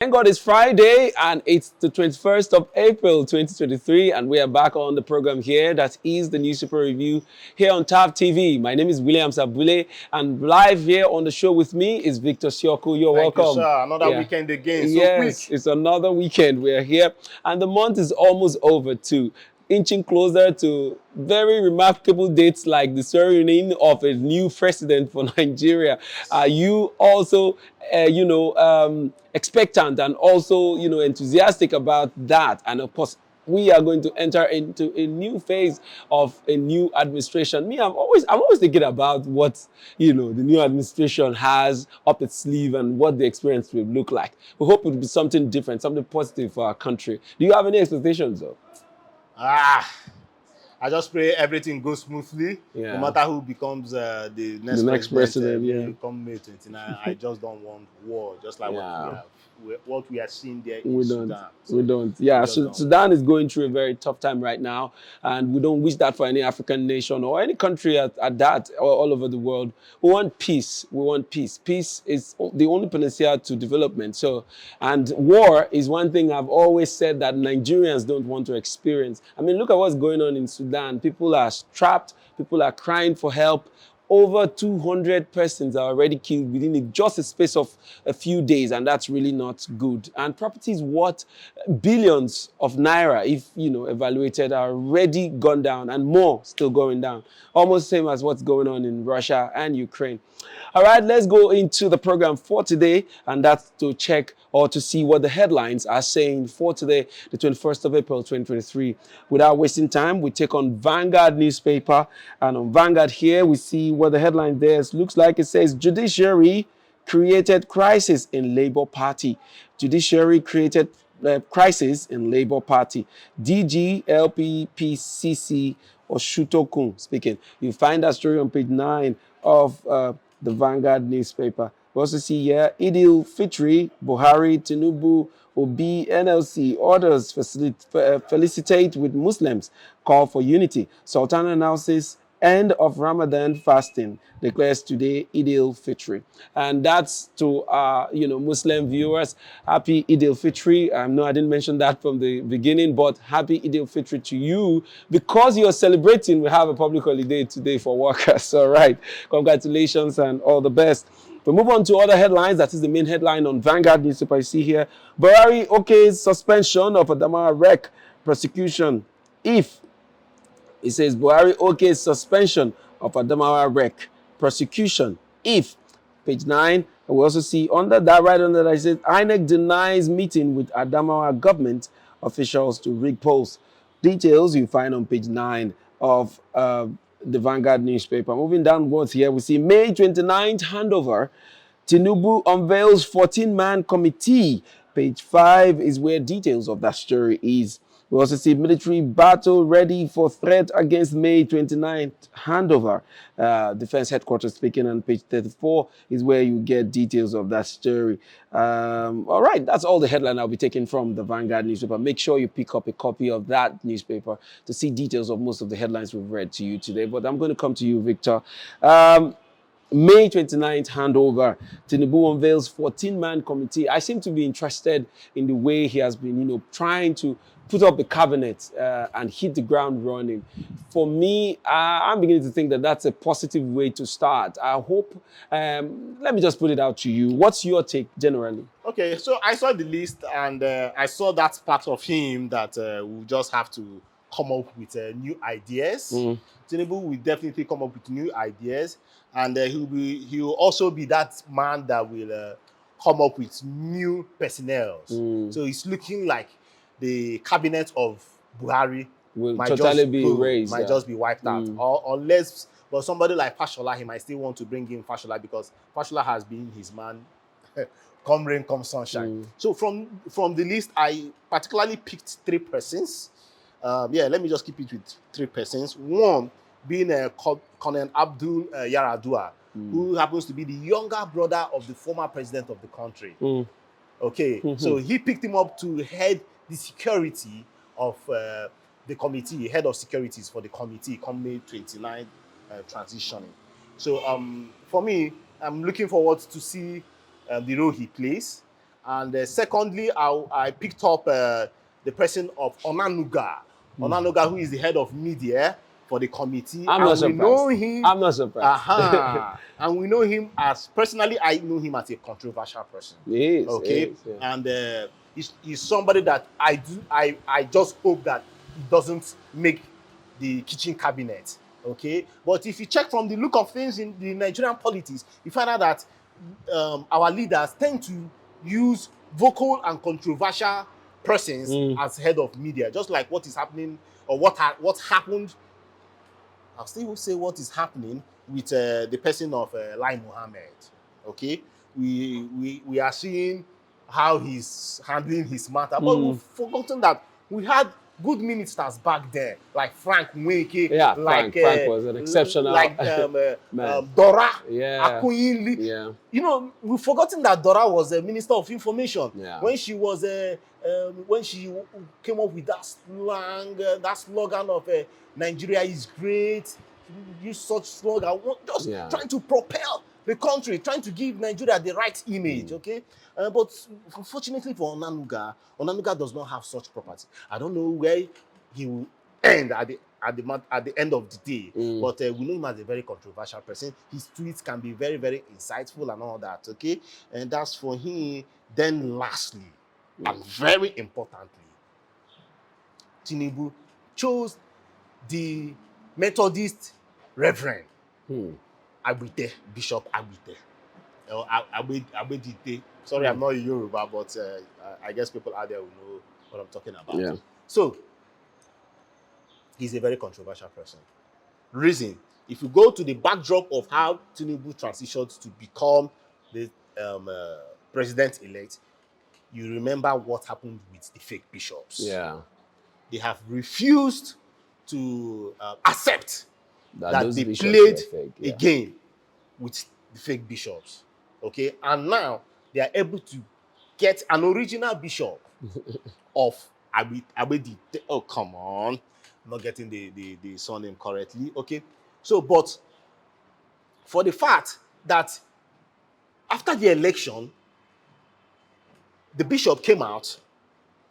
Thank God it's Friday and it's the 21st of April 2023 and we are back on the program here. That is the Newspaper Review here on TAV TV. My name is William Sabule and live here on the show with me is Victor Sioku. You're Thank welcome. you, sir. Another weekend again. So yes, quick. it's another weekend. We are here and the month is almost over too. Inching closer to very remarkable dates like the swearing-in of a new president for Nigeria. Are you also, expectant and also, enthusiastic about that? And of course, we are going to enter into a new phase of a new administration. I'm always thinking about what, the new administration has up its sleeve and what the experience will look like. We hope it will be something different, something positive for our country. Do you have any expectations though? I just pray everything goes smoothly. No matter who becomes the next president, come May 29. I just don't want war, just like what we are seeing there in Sudan. We don't. Yeah, Sudan is going through a very tough time right now, and we don't wish that for any African nation or any country at that or all over the world. We want peace. We want peace. Peace is the only panacea to development. And war is one thing I've always said that Nigerians don't want to experience. I mean, look at what's going on in Sudan. People are trapped. People are crying for help. Over 200 persons are already killed within just a space of a few days, and that's really not good. And properties worth billions of naira, if evaluated, are already gone down, and more still going down. Almost same as what's going on in Russia and Ukraine. All right, let's go into the program for today, and that's to check or to see what the headlines are saying for today, the 21st of April, 2023. Without wasting time, we take on Vanguard newspaper, and on Vanguard here, we see what the headline there looks like. It says, Judiciary created crisis in Labour Party. Judiciary created crisis in Labour Party. DG LPPCC Oshutokun speaking. You find that story on page 9 of the Vanguard newspaper. We also see here Idil Fitri, Buhari, Tinubu, Obi, NLC, others felicitate with Muslims, call for unity. Sultan announces end of Ramadan fasting, declares today Idil Fitri. And that's to our, Muslim viewers. Happy Idil Fitri. No, I didn't mention that from the beginning, but happy Idil Fitri to you. Because you're celebrating, we have a public holiday today for workers. All right. Congratulations and all the best. We move on to other headlines. That is the main headline on Vanguard newspaper. You see here, Buhari okays suspension of Adamawa wreck prosecution if it says Buhari okays suspension of Adamawa wreck prosecution if page 9. And we also see under that, right under that, it says INEC denies meeting with Adamawa government officials to rig polls. Details you find on page 9 of the Vanguard newspaper. Moving downwards here, we see May 29th handover. Tinubu unveils 14-man committee. Page 5 is where details of that story is. We also see military battle ready for threat against May 29th handover. Defense headquarters speaking on page 34 is where you get details of that story. All right, that's all the headline I'll be taking from the Vanguard newspaper. Make sure you pick up a copy of that newspaper to see details of most of the headlines we've read to you today. But I'm going to come to you, Victor. May 29th handover. Tinubu unveils 14-man committee. I seem to be interested in the way he has been, trying to put up the cabinet and hit the ground running. For me, I'm beginning to think that that's a positive way to start. I hope, let me just put it out to you. What's your take generally? Okay, so I saw the list and I saw that part of him that we just have to come up with new ideas. Tinubu will definitely come up with new ideas, and he will also be that man that will come up with new personnel. So it's looking like the cabinet of Buhari might totally be erased, might just be wiped out, or unless, but somebody like Fashola, he might still want to bring in Fashola because Fashola has been his man. Come rain, come sunshine. So from the list, I particularly picked 3 persons. Let me just keep it with 3 persons. One being Colonel Abdul Yaradua, who happens to be the younger brother of the former president of the country. Okay, so he picked him up to head the security of the committee, head of securities for the committee, come May 29 transitioning. So for me, I'm looking forward to see the role he plays. And secondly, I picked up the person of Onanuga. Onanuga, who is the head of media for the committee. I'm not surprised. Know him. I'm not surprised. And we know him as, personally, I know him as a controversial person. He is. Okay. He is, yeah. And he's somebody that I just hope that he doesn't make the kitchen cabinet. Okay. But if you check from the look of things in the Nigerian politics, you find out that our leaders tend to use vocal and controversial persons as head of media, just like what is happening, or what happened. I'll still say what is happening with the person of Lai Mohammed. Okay, we are seeing how he's handling his matter, but we've forgotten that we had good ministers back there, like Frank Nweke, like Frank was an exceptional, like Dora Akunyili. Yeah. You know, we've forgotten that Dora was a minister of information when she was when she came up with that slang, that slogan of Nigeria is great. Use such slogan, just trying to propel the country, trying to give Nigeria the right image. Okay, but unfortunately for Onanuga does not have such property. I don't know where he will end at the end of the day, but we know him as a very controversial person. His tweets can be very, very insightful and all that. Okay, and that's for him. Then lastly, and very importantly, Tinubu chose the Methodist Reverend Agbite, Bishop Agbite. Abedite. Sorry, I'm not a Yoruba, but I guess people out there will know what I'm talking about. Yeah. So, he's a very controversial person. Reason, if you go to the backdrop of how Tinubu transitioned to become the president-elect, you remember what happened with the fake bishops. Yeah. They have refused to accept that they bishops played fake, a game with the fake bishops. Okay, and now they are able to get an original bishop of Abedi. Oh, come on, I'm not getting the surname correctly. Okay, so but for the fact that after the election, the bishop came out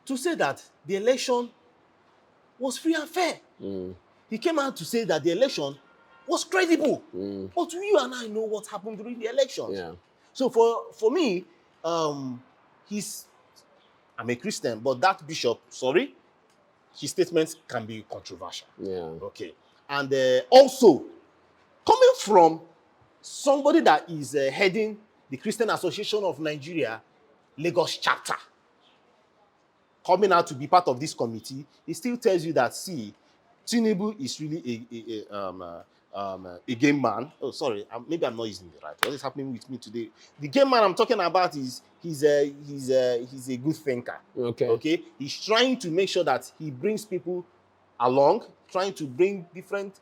to say that the election was free and fair. He came out to say that the election was credible. But you and I know what happened during the elections. Yeah. So for me, I'm a Christian, but that bishop, his statements can be controversial. Yeah. Okay. And also, coming from somebody that is heading the Christian Association of Nigeria, Lagos chapter, coming out to be part of this committee, it still tells you that, see, Tinubu is really a game man. Oh, sorry, maybe I'm not using the right. What is happening with me today? The game man I'm talking about is he's a good thinker. Okay. Okay. He's trying to make sure that he brings people along, trying to bring different,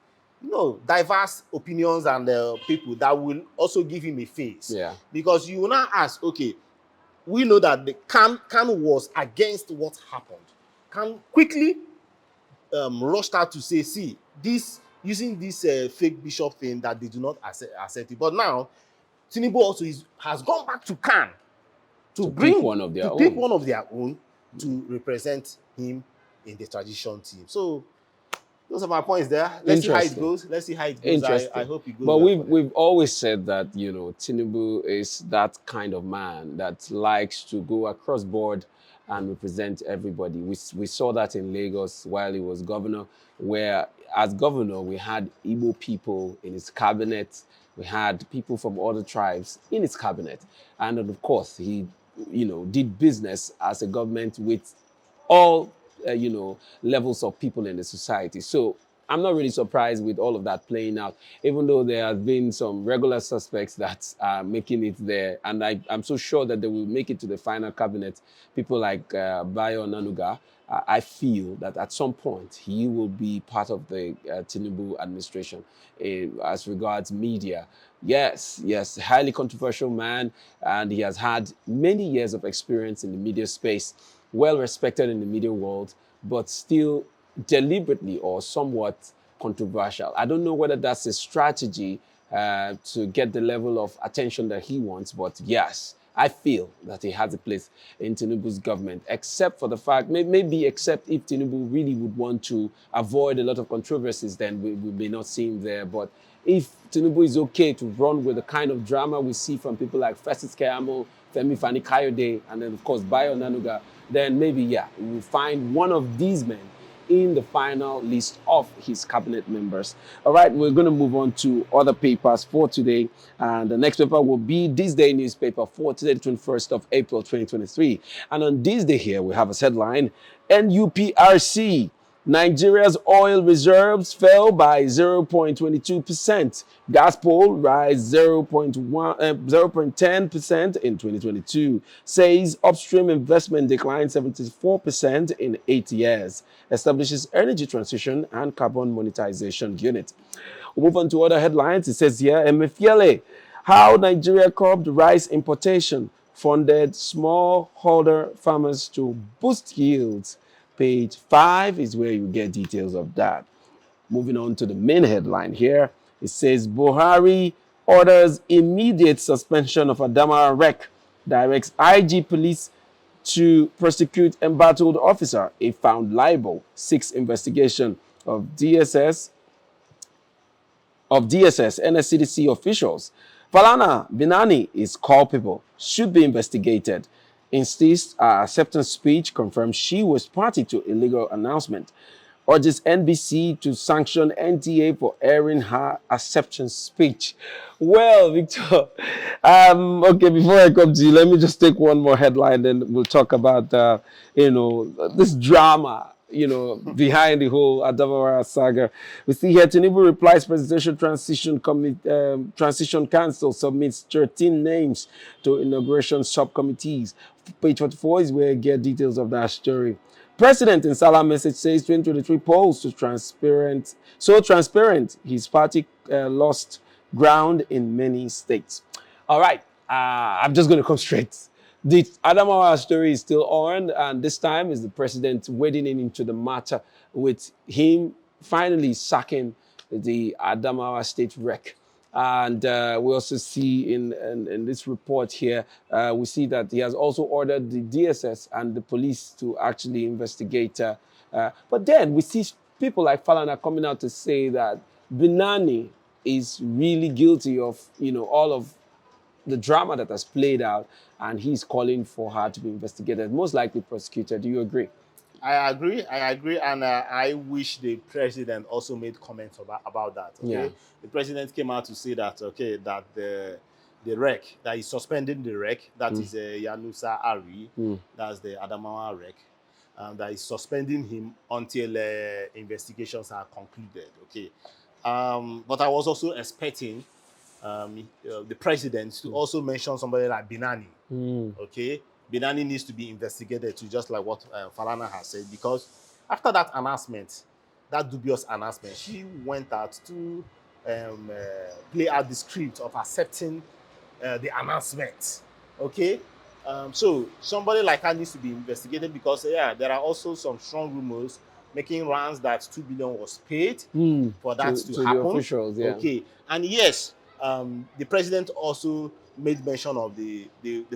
diverse opinions and people that will also give him a face. Yeah. Because you will now ask, okay, we know that the Khan was against what happened. Khan quickly rushed out to say, see, using this fake bishop thing that they do not accept it. But now, Tinubu also has gone back to Khan to bring pick one of their own to represent him in the transition team. So those are my points there. Let's see how it goes. I hope it goes. But we've always said that, Tinubu is that kind of man that likes to go across board and represent everybody. We saw that in Lagos while he was governor, where as governor we had Igbo people in his cabinet, we had people from other tribes in his cabinet, and of course he, did business as a government with all levels of people in the society. So I'm not really surprised with all of that playing out, even though there have been some regular suspects that are making it there. And I'm so sure that they will make it to the final cabinet. People like Bayo Nanuga, I feel that at some point he will be part of the Tinubu administration as regards media. Yes, highly controversial man, and he has had many years of experience in the media space, well respected in the media world, but still deliberately or somewhat controversial. I don't know whether that's a strategy to get the level of attention that he wants, but yes, I feel that he has a place in Tinubu's government, except for the fact, maybe except if Tinubu really would want to avoid a lot of controversies, then we may not see him there. But if Tinubu is okay to run with the kind of drama we see from people like Festus Keyamo, Femi Fani Kayode, and then of course Bayo Nanuga, then maybe, yeah, we will find one of these men in the final list of his cabinet members. All right, we're going to move on to other papers for today. And the next paper will be This Day newspaper for today, the 21st of April, 2023. And on this day here, we have a headline, NUPRC. Nigeria's oil reserves fell by 0.22%. Gas poll rise 0.10% in 2022. Says upstream investment declined 74% in 8 years. Establishes energy transition and carbon monetization unit. We'll move on to other headlines. It says here, Emefiele, how Nigeria curbed rice importation, funded smallholder farmers to boost yields. Page 5 is where you get details of that. Moving on to the main headline here, it says Buhari orders immediate suspension of Adamawa wreck, directs IG police to prosecute embattled officer if found liable, seeks investigation of DSS, NSCDC officials. Falana Binani is culpable, should be investigated. Insists acceptance speech confirms she was party to illegal announcement. Urges NBC to sanction NTA for airing her acceptance speech. Well, Victor, okay, before I come to you, let me just take one more headline, then we'll talk about, this drama behind the whole Adamawa saga. We see here, Tinubu replies Presidential Transition Council submits 13 names to inauguration subcommittees. Page 44 is where you get details of that story. President in Salah message says 2023 polls so transparent, his party lost ground in many states. All right, I'm just going to come straight. The Adamawa story is still on, and this time is the president wading into the matter with him finally sacking the Adamawa state rec. And we also see in this report here, we see that he has also ordered the DSS and the police to actually investigate. But then we see people like Falana coming out to say that Binani is really guilty of, all of the drama that has played out, and he's calling for her to be investigated, most likely prosecuted. Do you agree? I agree, and I wish the president also made comments about that. Okay, Yeah. The president came out to say that that the rec, that he's suspending the rec, that is Yanusa Ari, that's the Adamawa rec, that is suspending him until investigations are concluded. Okay, but I was also expecting the president to also mention somebody like Binani. Okay, Binani needs to be investigated too, just like what Falana has said, because after that announcement, that dubious announcement, she went out to play out the script of accepting the announcement. Okay, so somebody like her needs to be investigated, because there are also some strong rumors making rounds that 2 billion was paid for that to happen. The officials, yeah. Okay, and yes, the president also made mention of the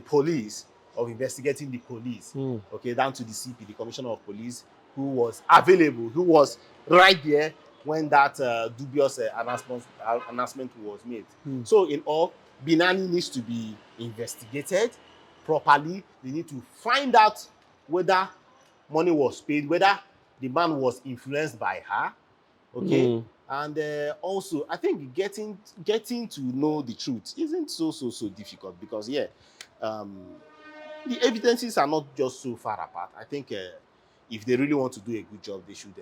police, of investigating the police, okay, down to the CP, the Commissioner of Police, who was available, who was right there when that dubious announcement was made. So in all, Binani needs to be investigated properly. They need to find out whether money was paid, whether the man was influenced by her, okay? And also, I think getting to know the truth isn't so difficult, because the evidences are not just so far apart. I think if they really want to do a good job, they should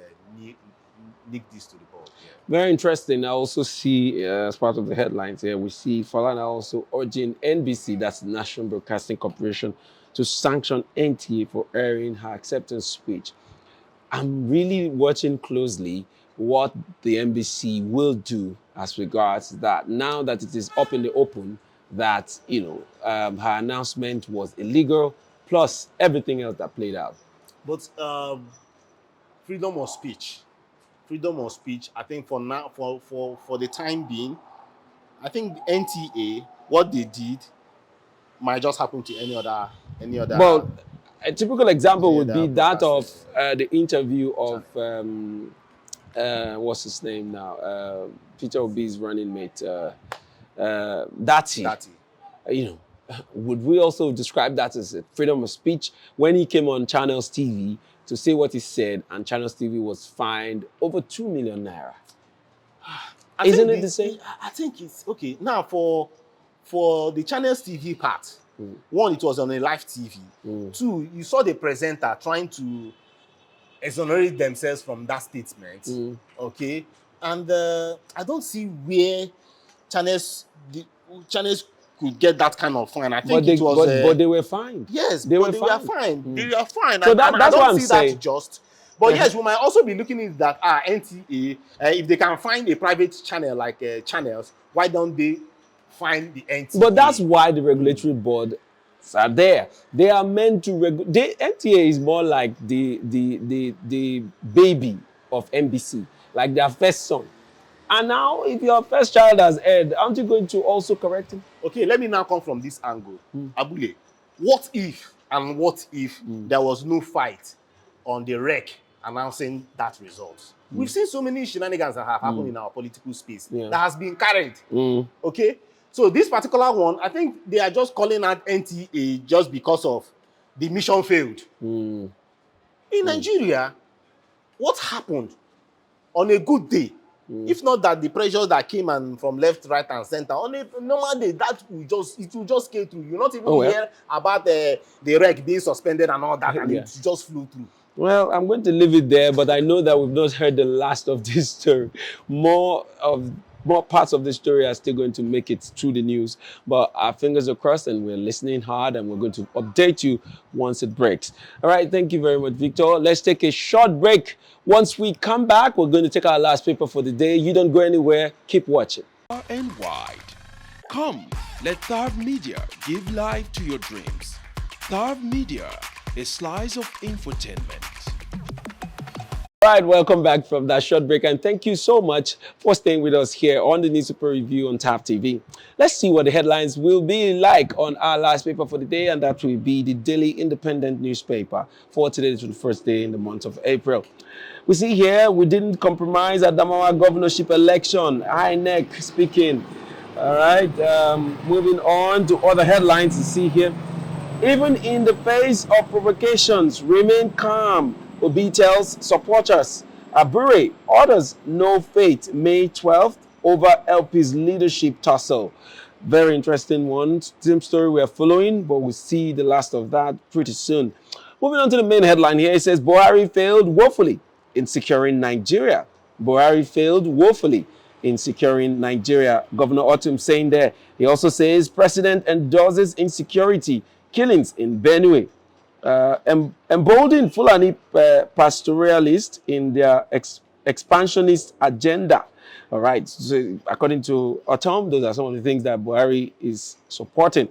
nick this to the board. Yeah. Very interesting. I also see, as part of the headlines here, we see Falana also urging NBC, that's the National Broadcasting Corporation, to sanction NTA for airing her acceptance speech. I'm really watching closely what the NBC will do as regards that, now that it is up in the open that, her announcement was illegal, plus everything else that played out. But freedom of speech, I think for now, for the time being, I think NTA, what they did might just happen to any other Well, a typical example would be that of broadcasting the interview of what's his name now? Peter Obi's running mate, Dati. Dati. You know, would we also describe that as a freedom of speech when he came on Channels TV to say what he said, and Channels TV was fined over 2 million naira? Isn't it the same? I think it's okay. Now for the Channels TV part, one, it was on a live TV. Two, you saw the presenter trying to exonerate themselves from that statement. Okay, and I don't see where channels could get that kind of fine. I think but they were fined. Yes, they were fined. They were fined. So that's what I'm saying. That just. But yes, we might also be looking at that NTA, if they can find a private channel like Channels, why don't they find the NTA? But that's why the regulatory board are there. They are meant to regulate. NTA is more like the baby of NBC, like their first son. And now, if your first child has aired, aren't you going to also correct him? Okay, let me now come from this angle. Abule, what if there was no fight on the rec announcing that result? We've seen so many shenanigans that have happened in our political space that has been carried. Okay, so this particular one, I think they are just calling out NTA just because of the mission failed. In Nigeria, what happened on a good day? If not that the pressures that came and from left, right, and center, on a normal day, it will just scale through. You not even hear about the rec being suspended and all that, and it just flew through. Well, I'm going to leave it there, but I know that we've not heard the last of this story. More parts of the story are still going to make it through the news, but our fingers are crossed and we're listening hard, and we're going to update you once it breaks. All right, thank you very much, Victor. Let's take a short break. Once we come back, we're going to take our last paper for the day. You don't go anywhere. Keep watching. Far and wide. Come, let Tharv Media give life to your dreams. Tharv Media, a slice of infotainment. All right, welcome back from that short break, and thank you so much for staying with us here on the Newspaper Review on TAF TV. Let's see what the headlines will be like on our last paper for the day, and that will be the Daily Independent newspaper for today, to the first day in the month of April. We see here, we didn't compromise Adamawa governorship election. INEC speaking. All right, moving on to other headlines you see here. Even in the face of provocations, remain calm. Obi tells supporters. Abure orders no fate May 12th over LP's leadership tussle. Very interesting one. Same story we're following, but we'll see the last of that pretty soon. Moving on to the main headline here, it says Buhari failed woefully in securing Nigeria. Buhari failed woefully in securing Nigeria. Governor Otum saying there. He also says president endorses insecurity, killings in Benue. Emboldened Fulani pastoralists in their expansionist agenda. All right, so according to Otom, those are some of the things that Buhari is supporting.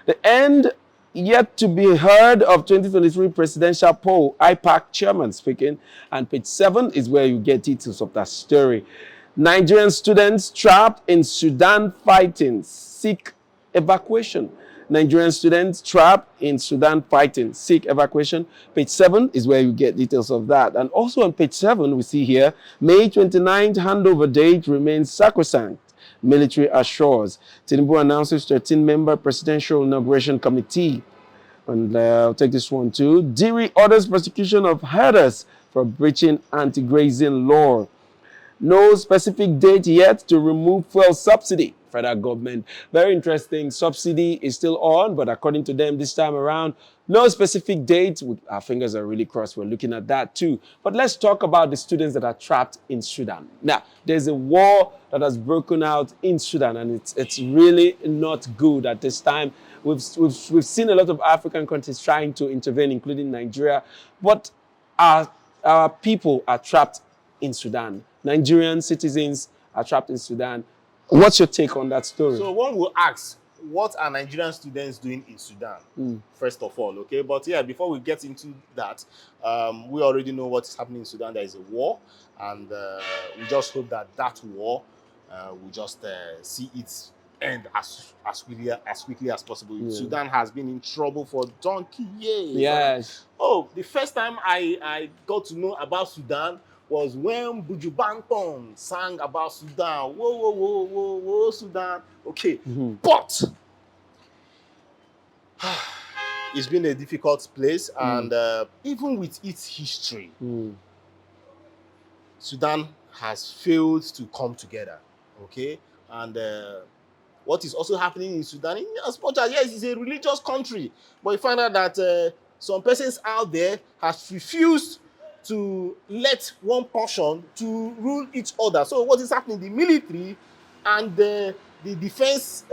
The end yet to be heard of 2023 presidential poll, IPAC chairman speaking, and page 7 is where you get details of that story. Nigerian students trapped in Sudan fighting seek evacuation. Nigerian students trapped in Sudan fighting seek evacuation. Page 7 is where you get details of that. And also on page 7, we see here, May 29th handover date remains sacrosanct. Military assures. Tinubu announces 13-member presidential inauguration committee. And I'll take this one too. Diri orders prosecution of herders for breaching anti-grazing law. No specific date yet to remove fuel subsidy. Federal government. Very interesting. Subsidy is still on, but according to them this time around, no specific date. Our fingers are really crossed. We're looking at that too. But let's talk about the students that are trapped in Sudan. Now, there's a war that has broken out in Sudan, and it's really not good at this time. We've seen a lot of African countries trying to intervene, including Nigeria, but our people are trapped in Sudan. Nigerian citizens are trapped in Sudan. What's your take on that story? So one will ask, what are Nigerian students doing in Sudan? First of all, okay? But yeah, before we get into that, we already know what's happening in Sudan. There is a war, and we just hope that that war will just see it end as quickly as possible. Sudan has been in trouble for donkey years. Yes. Oh, the first time I got to know about Sudan was when Buju Banton sang about Sudan. Whoa, whoa, whoa, whoa, whoa, Sudan. Okay, but it's been a difficult place, and even with its history, Sudan has failed to come together. Okay, and what is also happening in Sudan, as much as yes, it's a religious country, but you find out that some persons out there has refused to let one portion to rule each other. So what is happening? The military and the defense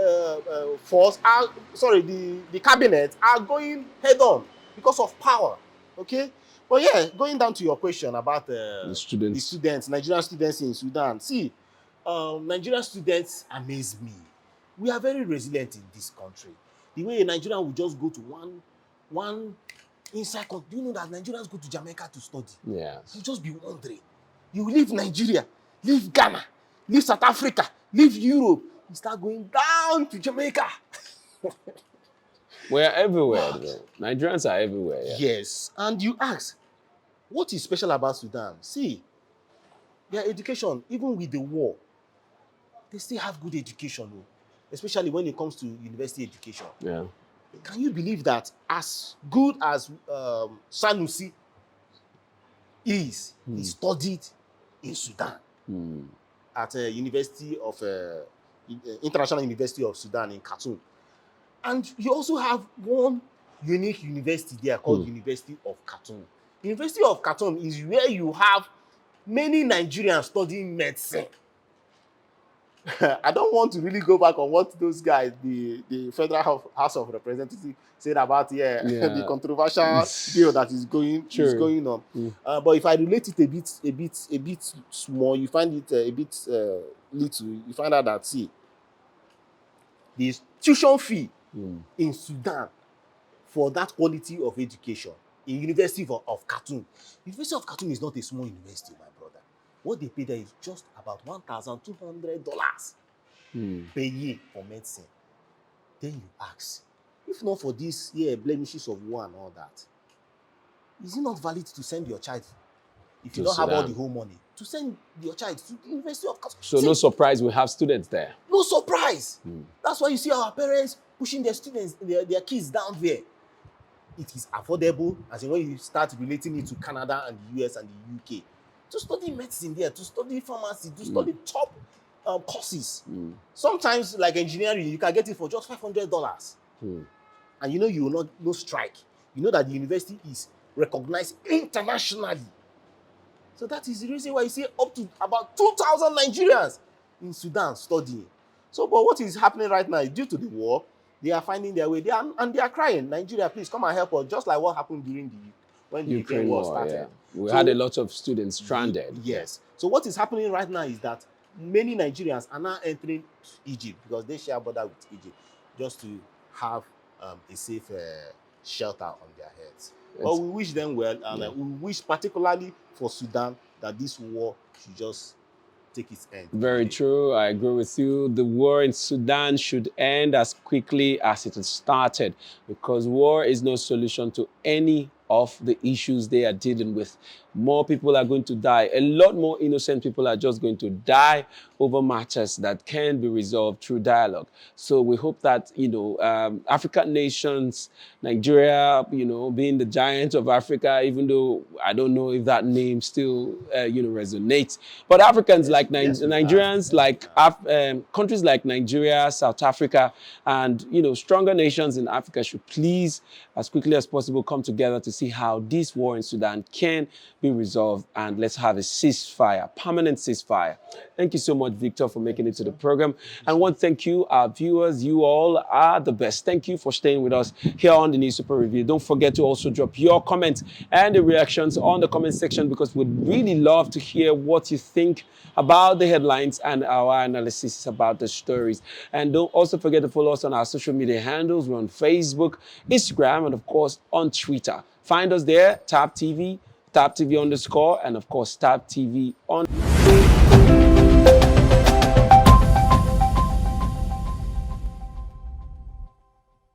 force are, sorry, the cabinet are going head on because of power. Okay, but yeah, going down to your question about the students, Nigerian students in Sudan. See, Nigerian students amaze me. We are very resilient in this country. The way a Nigerian will just go to one inside country. Do you know that Nigerians go to Jamaica to study? Yes. You just be wondering. You leave Nigeria, leave Ghana, leave South Africa, leave Europe. You start going down to Jamaica. We're everywhere. Nigerians are everywhere. Yeah. Yes. And you ask, what is special about Sudan? See, their education, even with the war, they still have good education, especially when it comes to university education. Yeah. Can you believe that as good as Sanusi is, he studied in Sudan at a University of International University of Sudan in Khartoum. And you also have one unique university there called University of Khartoum. University of Khartoum is where you have many Nigerians studying medicine. I don't want to really go back on what those guys, the Federal House of Representatives, said about the controversial bill that is going on. But if I relate it a bit small, you find it a bit little. You find out that see, the tuition fee in Sudan for that quality of education in University of Khartoum. University of Khartoum is not a small university, my brother. What they pay there is just about $1,200 per year for medicine. Then you ask, if not for these blemishes of war and all that, is it not valid to send your child, if you don't have all the whole money, to send your child to the University of Khartoum? So no surprise we have students there. No surprise. That's why you see our parents pushing their students, their kids down there. It is affordable, as in when you start relating it to Canada and the US and the UK. To study medicine there, to study pharmacy, to study top courses. Sometimes, like engineering, you can get it for just $500. And you know you will not no strike. You know that the university is recognized internationally. So that is the reason why you see up to about 2,000 Nigerians in Sudan studying. So, but what is happening right now is due to the war, they are finding their way. They are crying, Nigeria, please come and help us, just like what happened when the Ukraine war started. Yeah. We had a lot of students stranded. Yes. So what is happening right now is that many Nigerians are now entering Egypt because they share border with Egypt just to have a safe shelter on their heads. But we wish them well, and we wish particularly for Sudan that this war should just take its end. Very true. I agree with you. The war in Sudan should end as quickly as it started, because war is no solution to any of the issues they are dealing with. More people are going to die. A lot more innocent people are just going to die over matters that can be resolved through dialogue. So we hope that, African nations, Nigeria, being the giant of Africa, even though I don't know if that name still, resonates. But Africans like Nigerians, like countries like Nigeria, South Africa, and, stronger nations in Africa should please, as quickly as possible, come together to see how this war in Sudan can be resolved, and let's have a ceasefire, permanent ceasefire. Thank you so much, Victor, for making it to the program. And I want to thank you, our viewers. You all are the best. Thank you for staying with us here on the News Super Review. Don't forget to also drop your comments and the reactions on the comment section, because we'd really love to hear what you think about the headlines and our analysis about the stories. And don't also forget to follow us on our social media handles. We're on Facebook, Instagram, and of course on Twitter. Find us there, Tab TV, Tab TV_, and of course Tab TV on